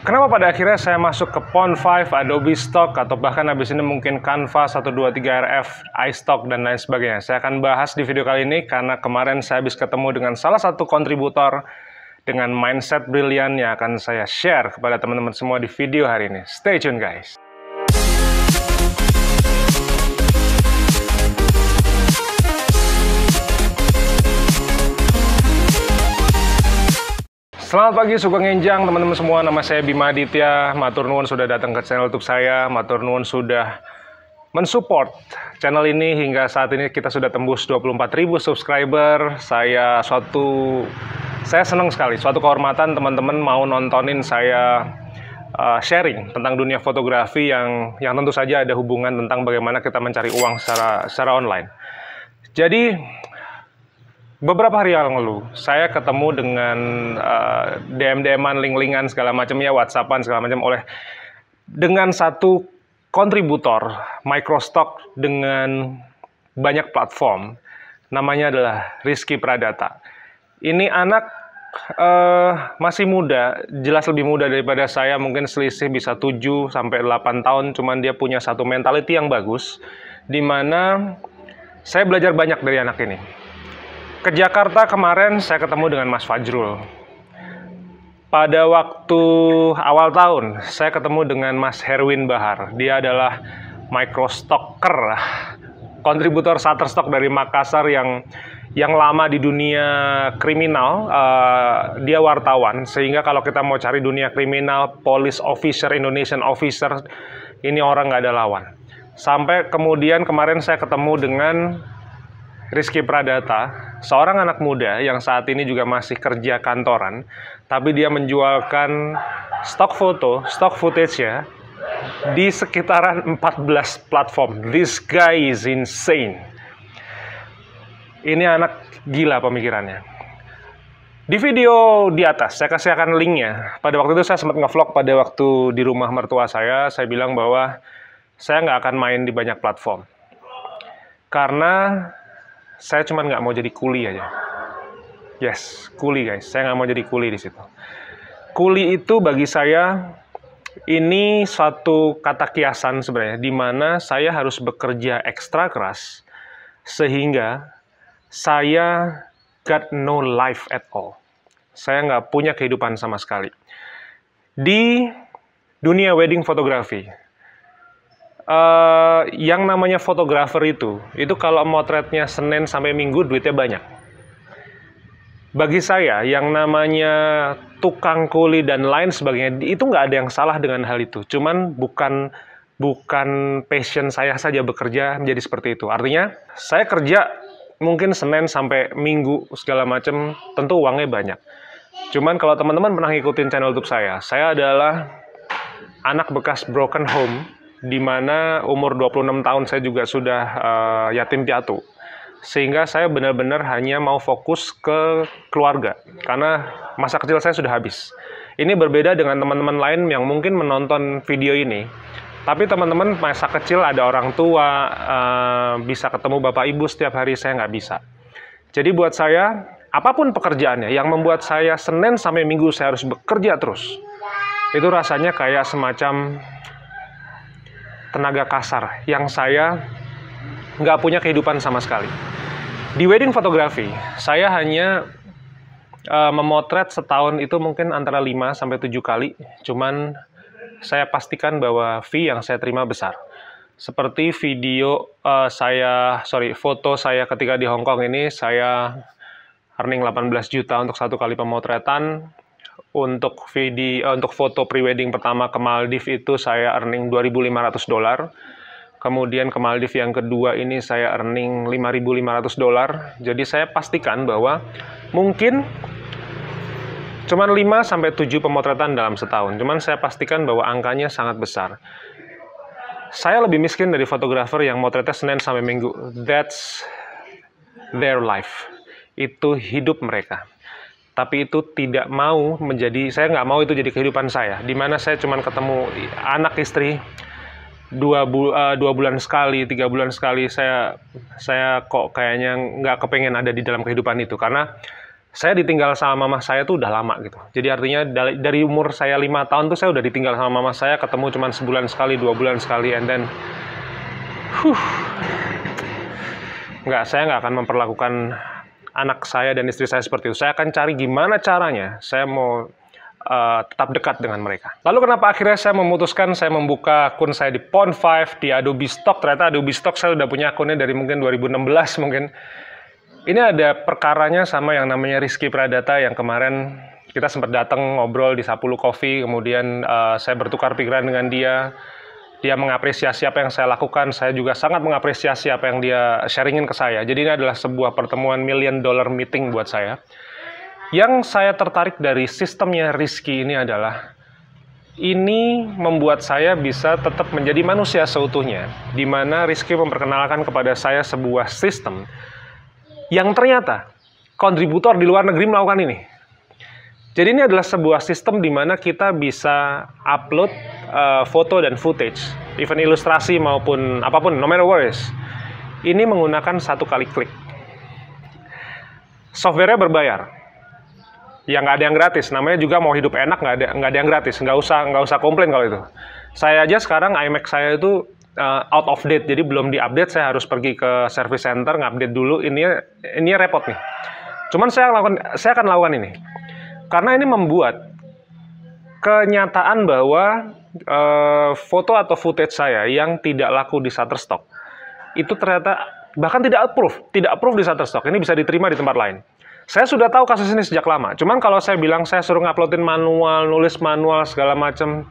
Kenapa pada akhirnya saya masuk ke Pond5, Adobe Stock, atau bahkan habis ini mungkin Canva 123RF, iStock, dan lain sebagainya. Saya akan bahas di video kali ini karena kemarin saya habis ketemu dengan salah satu kontributor dengan mindset brilian yang akan saya share kepada teman-teman semua di video hari ini. Stay tune guys! Selamat pagi, Sugeng Enjang, teman-teman semua. Nama saya Bima Aditya. Matur nuwun sudah datang ke channel YouTube saya. Matur nuwun sudah mensupport channel ini hingga saat ini kita sudah tembus 24.000 subscriber. Saya senang sekali, suatu kehormatan teman-teman mau nontonin saya sharing tentang dunia fotografi yang tentu saja ada hubungan tentang bagaimana kita mencari uang secara online. Jadi beberapa hari yang lalu, saya ketemu dengan DM-DM-an, link-linkan segala macam ya, WhatsApp-an segala macam dengan satu kontributor microstock dengan banyak platform. Namanya adalah Rizky Pradata. Ini anak masih muda, jelas lebih muda daripada saya, mungkin selisih bisa 7 sampai 8 tahun, cuman dia punya satu mentality yang bagus, di mana saya belajar banyak dari anak ini. Ke Jakarta kemarin saya ketemu dengan Mas Fajrul. Pada waktu awal tahun saya ketemu dengan Mas Herwin Bahar. Dia adalah microstocker, kontributor Shutterstock dari Makassar yang lama di dunia kriminal. Dia wartawan, sehingga kalau kita mau cari dunia kriminal, police officer, Indonesian officer, ini orang nggak ada lawan. Sampai kemudian kemarin saya ketemu dengan Rizky Pradata, seorang anak muda yang saat ini juga masih kerja kantoran, tapi dia menjualkan stock footage-nya di sekitaran 14 platform. This guy is insane. Ini anak gila pemikirannya. Di video di atas, saya kasih akan linknya. Pada waktu itu saya sempat nge-vlog pada waktu di rumah mertua saya bilang bahwa saya nggak akan main di banyak platform. Karena saya cuma nggak mau jadi kuli aja. Yes, kuli guys. Saya nggak mau jadi kuli di situ. Kuli itu bagi saya ini suatu kata kiasan sebenarnya, di mana saya harus bekerja ekstra keras sehingga saya got no life at all. Saya nggak punya kehidupan sama sekali. Di dunia wedding fotografi, yang namanya fotografer itu kalau motretnya Senin sampai Minggu duitnya banyak. Bagi saya yang namanya tukang kuli dan lain sebagainya, itu nggak ada yang salah dengan hal itu. Cuman bukan passion saya saja bekerja menjadi seperti itu. Artinya saya kerja mungkin Senin sampai Minggu segala macam, tentu uangnya banyak. Cuman kalau teman-teman pernah ngikutin channel YouTube saya adalah anak bekas broken home, di mana umur 26 tahun saya juga sudah yatim piatu. Sehingga saya benar-benar hanya mau fokus ke keluarga, karena masa kecil saya sudah habis. Ini berbeda dengan teman-teman lain yang mungkin menonton video ini, tapi teman-teman masa kecil ada orang tua, bisa ketemu bapak ibu setiap hari, saya nggak bisa. Jadi buat saya, apapun pekerjaannya, yang membuat saya Senin sampai Minggu saya harus bekerja terus, itu rasanya kayak semacam tenaga kasar yang saya nggak punya kehidupan sama sekali. Di wedding fotografi, saya hanya memotret setahun itu mungkin antara 5 sampai 7 kali. Cuman saya pastikan bahwa fee yang saya terima besar. Seperti foto saya ketika di Hong Kong ini, saya earning 18 juta untuk satu kali pemotretan. Untuk foto pre-wedding pertama ke Maldives itu saya earning $2.500. Kemudian ke Maldives yang kedua ini saya earning $5.500. Jadi saya pastikan bahwa mungkin cuma 5-7 pemotretan dalam setahun. Cuman saya pastikan bahwa angkanya sangat besar. Saya lebih miskin dari fotografer yang motretnya Senin sampai Minggu. That's their life. Itu hidup mereka. Tapi itu tidak mau saya nggak mau itu jadi kehidupan saya, di mana saya cuma ketemu anak istri 2 bulan sekali, 3 bulan sekali. Saya kok kayaknya nggak kepengen ada di dalam kehidupan itu, karena saya ditinggal sama mama saya tuh udah lama gitu. Jadi artinya dari umur saya 5 tahun tuh saya udah ditinggal sama mama saya, ketemu cuma sebulan sekali, 2 bulan sekali, and then, saya nggak akan memperlakukan anak saya dan istri saya seperti itu. Saya akan cari gimana caranya saya mau tetap dekat dengan mereka. Lalu kenapa akhirnya saya memutuskan saya membuka akun saya di Pond5, di Adobe Stock. Ternyata Adobe Stock saya udah punya akunnya dari mungkin 2016 mungkin. Ini ada perkaranya sama yang namanya Rizky Pradata yang kemarin kita sempat datang ngobrol di Sapulu Coffee, kemudian saya bertukar pikiran dengan dia. Dia mengapresiasi apa yang saya lakukan, saya juga sangat mengapresiasi apa yang dia sharingin ke saya. Jadi ini adalah sebuah pertemuan $1 million meeting buat saya. Yang saya tertarik dari sistemnya Rizky ini adalah, ini membuat saya bisa tetap menjadi manusia seutuhnya, di mana Rizky memperkenalkan kepada saya sebuah sistem yang ternyata kontributor di luar negeri melakukan ini. Jadi ini adalah sebuah sistem di mana kita bisa upload foto dan footage, even ilustrasi maupun apapun, no matter what is. Ini menggunakan satu kali klik. Software-nya berbayar. Ya nggak ada yang gratis, namanya juga mau hidup enak, nggak ada yang gratis, nggak usah komplain kalau itu. Saya aja sekarang iMac saya itu out of date, jadi belum diupdate, saya harus pergi ke service center ngupdate dulu, ini repot nih. Cuman saya akan lakukan ini, karena ini membuat kenyataan bahwa foto atau footage saya yang tidak laku di Shutterstock, itu ternyata bahkan tidak approve di Shutterstock, ini bisa diterima di tempat lain. Saya sudah tahu kasus ini sejak lama. Cuman kalau saya bilang saya suruh nguploadin manual, nulis manual segala macam,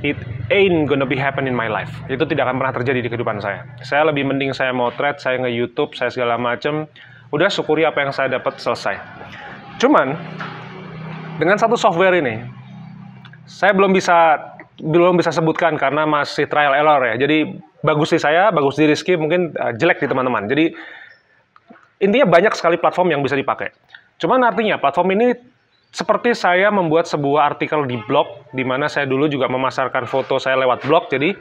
it ain't gonna be happen in my life. Itu tidak akan pernah terjadi di kehidupan saya. Saya lebih mending saya motret, saya nge-YouTube, saya segala macam. Udah syukuri apa yang saya dapat, selesai. Cuman dengan satu software ini, saya belum bisa sebutkan karena masih trial error ya. Jadi bagus di saya, bagus di Rizky, mungkin jelek di teman-teman. Jadi intinya banyak sekali platform yang bisa dipakai. Cuman artinya platform ini seperti saya membuat sebuah artikel di blog, di mana saya dulu juga memasarkan foto saya lewat blog. Jadi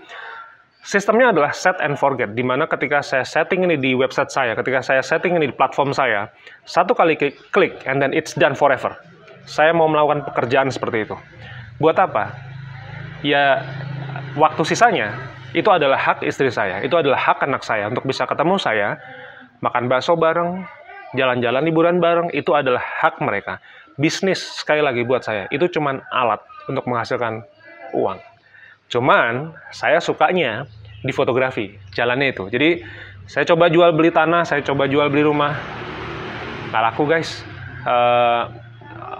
sistemnya adalah set and forget, di mana ketika saya setting ini di website saya, ketika saya setting ini di platform saya, satu kali klik and then it's done forever. Saya mau melakukan pekerjaan seperti itu. Buat apa? Ya, waktu sisanya itu adalah hak istri saya, itu adalah hak anak saya untuk bisa ketemu saya, makan bakso bareng, jalan-jalan liburan bareng, itu adalah hak mereka. Bisnis, sekali lagi buat saya, itu cuman alat untuk menghasilkan uang. Cuman, saya sukanya di fotografi, jalannya itu. Jadi, saya coba jual beli tanah, saya coba jual beli rumah. Nggak laku, guys.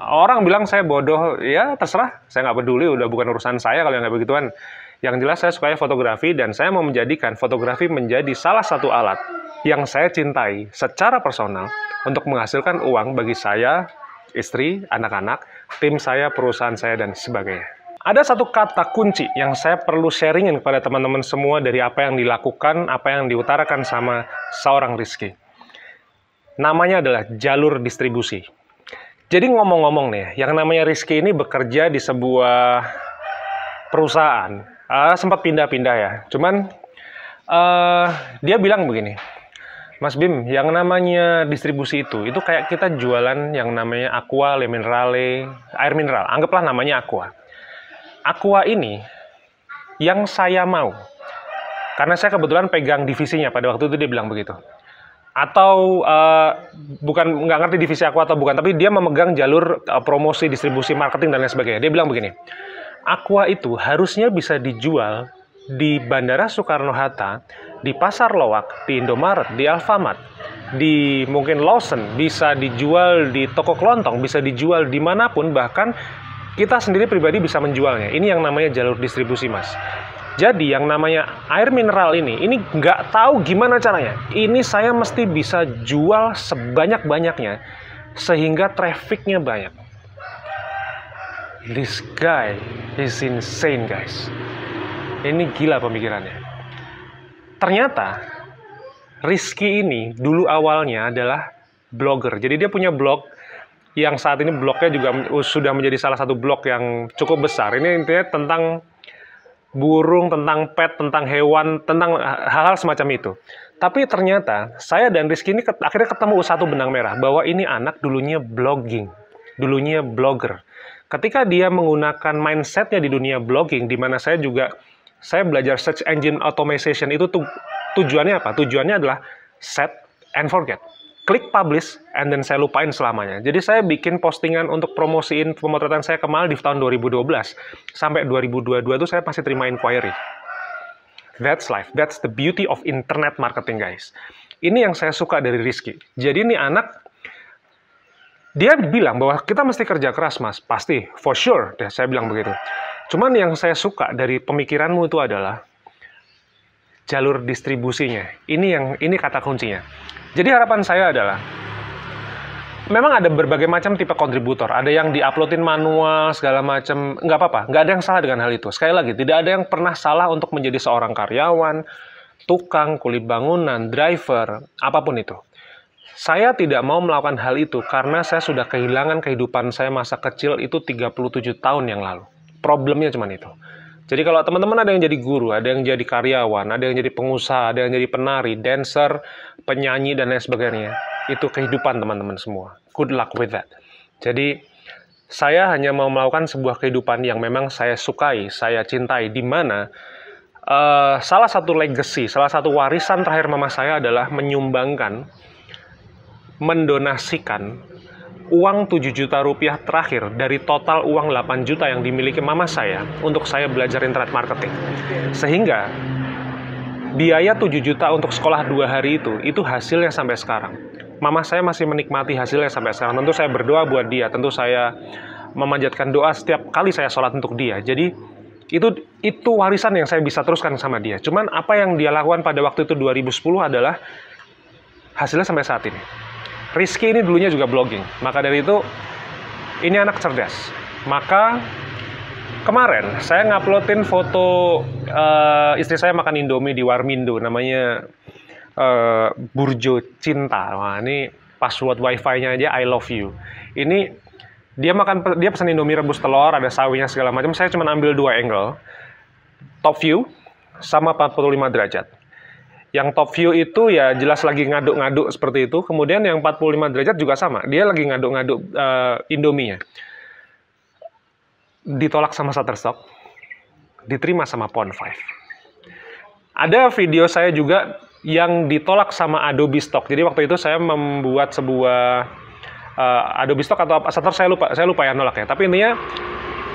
Orang bilang saya bodoh, ya terserah. Saya nggak peduli, udah bukan urusan saya kalau yang nggak begituan. Yang jelas saya sukanya fotografi, dan saya mau menjadikan fotografi menjadi salah satu alat yang saya cintai secara personal untuk menghasilkan uang bagi saya, istri, anak-anak, tim saya, perusahaan saya, dan sebagainya. Ada satu kata kunci yang saya perlu sharingin kepada teman-teman semua dari apa yang dilakukan, apa yang diutarakan sama seorang Rizky. Namanya adalah jalur distribusi. Jadi ngomong-ngomong nih, yang namanya Rizky ini bekerja di sebuah perusahaan. Sempat pindah-pindah ya. Cuman dia bilang begini, Mas Bim, yang namanya distribusi itu kayak kita jualan yang namanya Aqua, Le Minerale, air mineral. Anggaplah namanya Aqua. Aqua ini yang saya mau, karena saya kebetulan pegang divisinya pada waktu itu, dia bilang begitu. Atau nggak ngerti divisi Aqua atau bukan, tapi dia memegang jalur promosi, distribusi, marketing, dan lain sebagainya. Dia bilang begini, Aqua itu harusnya bisa dijual di Bandara Soekarno-Hatta, di Pasar Lowak, di Indomaret, di Alfamart, di mungkin Lawson, bisa dijual di toko kelontong, bisa dijual dimanapun, bahkan kita sendiri pribadi bisa menjualnya. Ini yang namanya jalur distribusi, Mas. Jadi yang namanya air mineral ini nggak tahu gimana caranya. Ini saya mesti bisa jual sebanyak-banyaknya, sehingga trafficnya banyak. This guy is insane, guys. Ini gila pemikirannya. Ternyata Rizky ini dulu awalnya adalah blogger. Jadi dia punya blog yang saat ini blognya juga sudah menjadi salah satu blog yang cukup besar. Ini intinya tentang burung, tentang pet, tentang hewan, tentang hal-hal semacam itu. Tapi ternyata saya dan Rizky ini akhirnya ketemu satu benang merah, bahwa ini anak dulunya blogging, dulunya blogger. Ketika dia menggunakan mindsetnya di dunia blogging, di mana saya belajar search engine automation, itu tujuannya apa? Tujuannya adalah set and forget. Klik publish, and then saya lupain selamanya. Jadi saya bikin postingan untuk promosiin pemotretan saya ke Maldives tahun 2012. Sampai 2022 itu saya masih terima inquiry. That's life. That's the beauty of internet marketing, guys. Ini yang saya suka dari Rizky. Jadi ini anak, dia bilang bahwa kita mesti kerja keras, Mas. Pasti, for sure. Saya bilang begitu. Cuman yang saya suka dari pemikiranmu itu adalah jalur distribusinya. Ini kata kuncinya. Jadi harapan saya adalah, memang ada berbagai macam tipe kontributor. Ada yang diuploadin manual, segala macam. Nggak apa-apa, nggak ada yang salah dengan hal itu. Sekali lagi, tidak ada yang pernah salah untuk menjadi seorang karyawan, tukang, kulit bangunan, driver, apapun itu. Saya tidak mau melakukan hal itu karena saya sudah kehilangan kehidupan saya masa kecil itu 37 tahun yang lalu. Problemnya cuma itu. Jadi kalau teman-teman ada yang jadi guru, ada yang jadi karyawan, ada yang jadi pengusaha, ada yang jadi penari, dancer, penyanyi, dan lain sebagainya, itu kehidupan teman-teman semua. Good luck with that. Jadi, saya hanya mau melakukan sebuah kehidupan yang memang saya sukai, saya cintai, di mana salah satu legacy, salah satu warisan terakhir mama saya adalah menyumbangkan, mendonasikan uang 7 juta rupiah terakhir dari total uang 8 juta yang dimiliki mama saya untuk saya belajar internet marketing. Sehingga biaya 7 juta untuk sekolah 2 hari itu hasilnya sampai sekarang. Mama saya masih menikmati hasilnya sampai sekarang. Tentu saya berdoa buat dia, tentu saya memanjatkan doa setiap kali saya sholat untuk dia. Jadi itu warisan yang saya bisa teruskan sama dia. Cuman apa yang dia lakukan pada waktu itu 2010 adalah hasilnya sampai saat ini. Rizky ini dulunya juga blogging, maka dari itu ini anak cerdas. Maka kemarin saya nguploadin foto istri saya makan Indomie di Warmindo, namanya Burjo Cinta. Wah, ini password wifi-nya aja I love you. Ini dia pesan Indomie rebus telur, ada sawinya segala macam. Saya cuma ambil 2 angle, top view sama 45 derajat. Yang top view itu ya jelas lagi ngaduk-ngaduk seperti itu. Kemudian yang 45 derajat juga sama. Dia lagi ngaduk-ngaduk Indomie-nya. Ditolak sama Shutterstock. Diterima sama Pond5. Ada video saya juga yang ditolak sama Adobe Stock. Jadi waktu itu saya membuat sebuah Adobe Stock atau Shutterstock, saya lupa ya nolak ya. Tapi intinya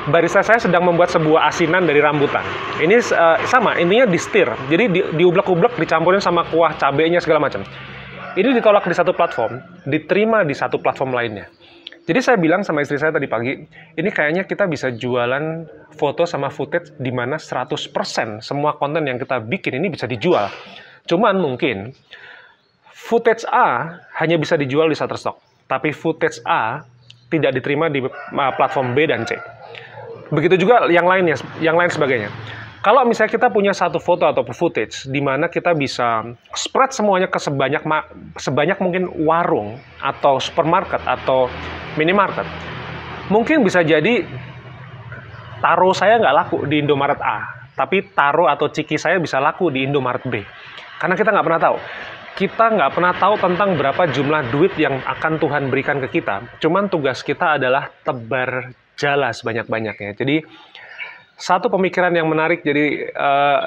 barista saya sedang membuat sebuah asinan dari rambutan. Ini sama, intinya di-stir. Jadi diublek-ublek, dicampurin sama kuah cabenya segala macam. Ini ditolak di satu platform, diterima di satu platform lainnya. Jadi saya bilang sama istri saya tadi pagi, ini kayaknya kita bisa jualan foto sama footage di mana 100% semua konten yang kita bikin ini bisa dijual. Cuman mungkin footage A hanya bisa dijual di Shutterstock, tapi footage A tidak diterima di platform B dan C. Begitu juga yang lain sebagainya. Kalau misalnya kita punya satu foto atau footage di mana kita bisa spread semuanya ke sebanyak mungkin warung atau supermarket atau minimarket, mungkin bisa jadi taro saya nggak laku di Indomaret A, tapi taro atau ciki saya bisa laku di Indomaret B. Karena kita nggak pernah tahu. Kita nggak pernah tahu tentang berapa jumlah duit yang akan Tuhan berikan ke kita. Cuman tugas kita adalah tebar jala sebanyak-banyaknya. Jadi satu pemikiran yang menarik. Jadi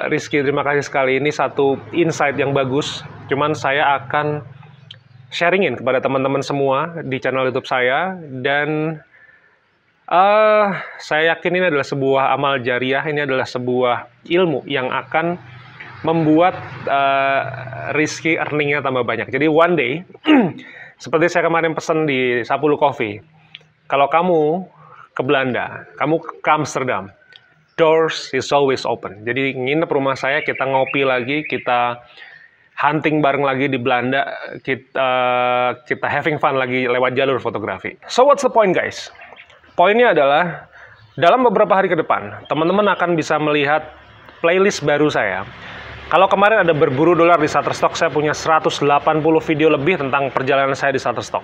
Rizky, terima kasih sekali. Ini satu insight yang bagus. Cuman saya akan sharingin kepada teman-teman semua di channel YouTube saya. Dan saya yakin ini adalah sebuah amal jariah. Ini adalah sebuah ilmu yang akan membuat Rizky earningnya tambah banyak. Jadi one day, seperti saya kemarin pesan di 10 Coffee, kalau kamu ke Belanda, kamu ke Amsterdam, doors is always open. Jadi nginep rumah saya, kita ngopi lagi, kita hunting bareng lagi di Belanda, kita having fun lagi lewat jalur fotografi. So what's the point, guys? Poinnya adalah dalam beberapa hari ke depan, teman-teman akan bisa melihat playlist baru saya. Kalau kemarin ada berburu dolar di Shutterstock, saya punya 180 video lebih tentang perjalanan saya di Shutterstock.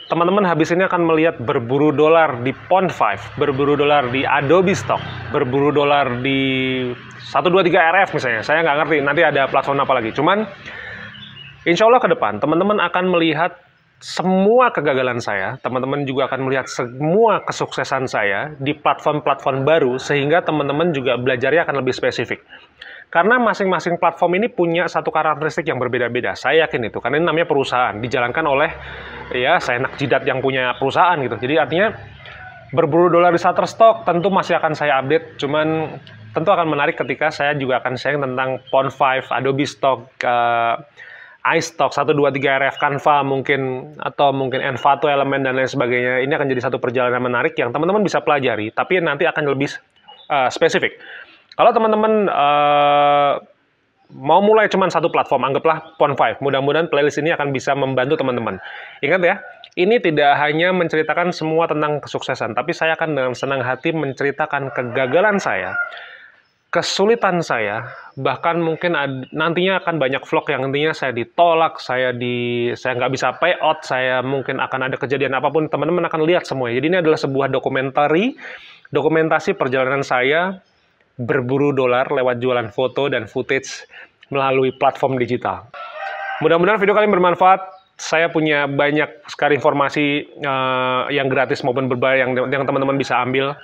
Teman-teman habis ini akan melihat berburu dolar di Pond5, berburu dolar di Adobe Stock, berburu dolar di 123RF misalnya. Saya nggak ngerti nanti ada platform apa lagi. Cuman insya Allah ke depan teman-teman akan melihat semua kegagalan saya, teman-teman juga akan melihat semua kesuksesan saya di platform-platform baru, sehingga teman-teman juga belajarnya akan lebih spesifik. Karena masing-masing platform ini punya satu karakteristik yang berbeda-beda. Saya yakin itu, karena ini namanya perusahaan, dijalankan oleh ya saya enak jidat yang punya perusahaan gitu. Jadi artinya berburu dolar di Shutterstock tentu masih akan saya update, cuman tentu akan menarik ketika saya juga akan sharing tentang Pond5, Adobe Stock, iStock, 123RF, Canva mungkin, atau mungkin Envato, Element, dan lain sebagainya. Ini akan jadi satu perjalanan menarik yang teman-teman bisa pelajari, tapi nanti akan lebih spesifik. Kalau teman-teman mau mulai cuma satu platform, anggaplah Pond5. Mudah-mudahan playlist ini akan bisa membantu teman-teman. Ingat ya, ini tidak hanya menceritakan semua tentang kesuksesan, tapi saya akan dengan senang hati menceritakan kegagalan saya, kesulitan saya, bahkan mungkin nantinya akan banyak vlog yang intinya saya ditolak, saya nggak bisa payout, saya mungkin akan ada kejadian apapun, teman-teman akan lihat semuanya. Jadi ini adalah sebuah dokumentasi perjalanan saya berburu dolar lewat jualan foto dan footage melalui platform digital. Mudah-mudahan video kali ini bermanfaat. Saya punya banyak sekali informasi yang gratis maupun berbayar yang teman-teman bisa ambil.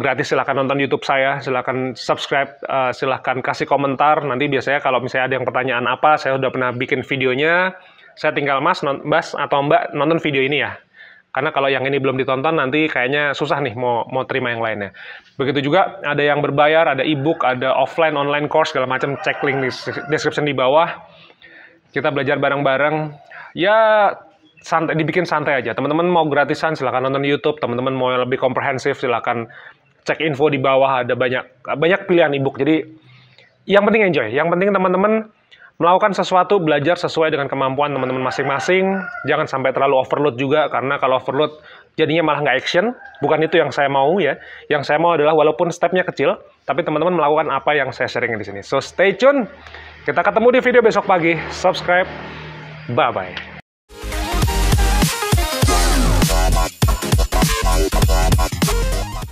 Gratis, silahkan nonton YouTube saya, silahkan subscribe, silahkan kasih komentar. Nanti biasanya kalau misalnya ada yang pertanyaan apa, saya udah pernah bikin videonya, saya tinggal mas atau mbak nonton video ini ya. Karena kalau yang ini belum ditonton nanti kayaknya susah nih mau terima yang lainnya. Begitu juga ada yang berbayar, ada ebook, ada offline, online course, segala macam, cek link di description di bawah. Kita belajar bareng-bareng. Ya santai, dibikin santai aja. Teman-teman mau gratisan silahkan nonton YouTube, teman-teman mau yang lebih komprehensif silahkan cek info di bawah, ada banyak pilihan ebook. Jadi yang penting enjoy, yang penting teman-teman melakukan sesuatu, belajar sesuai dengan kemampuan teman-teman masing-masing. Jangan sampai terlalu overload juga, karena kalau overload jadinya malah nggak action. Bukan itu yang saya mau ya. Yang saya mau adalah walaupun stepnya kecil, tapi teman-teman melakukan apa yang saya sharing di sini. So stay tune. Kita ketemu di video besok pagi. Subscribe. Bye-bye.